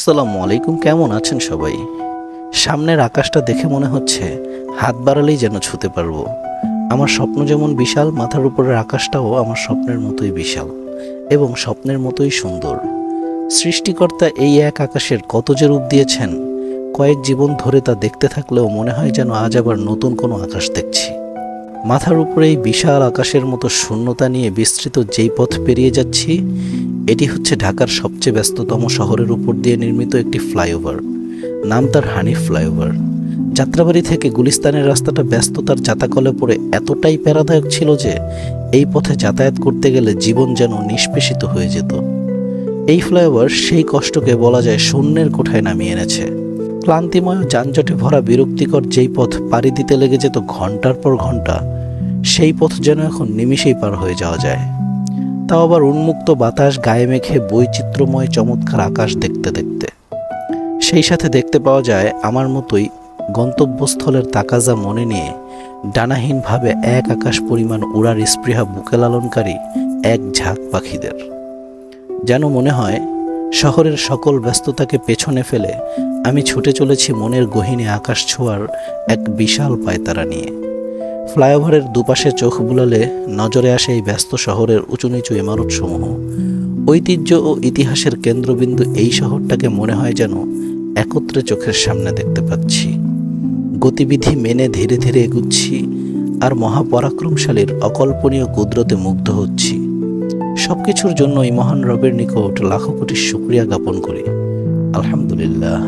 আসসালামু আলাইকুম, কেমন আছেন সবাই? সামনের আকাশটা দেখে মনে হচ্ছে হাত বাড়ালেই যেন ছুঁতে পারবো। আমার স্বপ্ন যেমন বিশাল, মাথার উপরের আকাশটাও আমার স্বপ্নের মতোই বিশাল এবং স্বপ্নের মতোই সুন্দর। সৃষ্টিকর্তা এই এক আকাশের কত যে রূপ দিয়েছেন, কয়েক জীবন ধরে তা দেখতে থাকলেও মনে হয় যেন আজ আবার নতুন কোনো আকাশ দেখছি। মাথার উপরে এই বিশাল আকাশের মতো শূন্যতা নিয়ে বিস্তৃত যেই পথ পেরিয়ে যাচ্ছি, এটি হচ্ছে ঢাকার সবচেয়ে ব্যস্ততম শহরের উপর দিয়ে নির্মিত একটি ফ্লাইওভার। নাম তার হানিফ ফ্লাইওভার। যাত্রাবাড়ি থেকে গুলিস্তানের রাস্তাটা ব্যস্ততার চাতাকলে পড়ে এতটাই প্যারাদায়ক ছিল যে এই পথে যাতায়াত করতে গেলে জীবন যেন নিষ্পেষিত হয়ে যেত। এই ফ্লাইওভার সেই কষ্টকে বলা যায় শূন্যের কোঠায় নামিয়ে এনেছে। ক্লান্তিময় যানজটে ভরা বিরক্তিকর যেই পথ পাড়ি দিতে লেগে যেত ঘন্টার পর ঘন্টা, সেই পথ যেন এখন নিমিষেই পার হয়ে যাওয়া যায়। তাও আবার উন্মুক্ত বাতাস গায়ে মেখে বৈচিত্র্যময় চমৎকার আকাশ দেখতে দেখতে। সেই সাথে দেখতে পাওয়া যায় আমার মতোই গন্তব্যস্থলের তাকাজা মনে নিয়ে ডানাহীনভাবে এক আকাশ পরিমাণ উড়ার স্পৃহা বুকে লালনকারী এক ঝাঁক পাখিদের। যেন মনে হয় শহরের সকল ব্যস্ততাকে পেছনে ফেলে আমি ছুটে চলেছি মনের গহীনে আকাশ ছোঁয়ার এক বিশাল পায়তারা নিয়ে। ফ্লাইওভারের দুপাশে চোখ বুলালে নজরে আসে এই ব্যস্ত শহরের উঁচু নিচু ইমারতসমূহ। ঐতিহ্য ও ইতিহাসের কেন্দ্রবিন্দু এই শহরটাকে মনে হয় যেন একত্রে চোখের সামনে দেখতে পাচ্ছি। গতিবিধি মেনে ধীরে ধীরে এগুচ্ছি আর মহাপরাক্রমশালীর অকল্পনীয় কুদরতে মুগ্ধ হচ্ছি। সবকিছুর জন্য এই মহান রবের নিকট লাখো কোটি শুকরিয়া জ্ঞাপন করি। আলহামদুলিল্লাহ।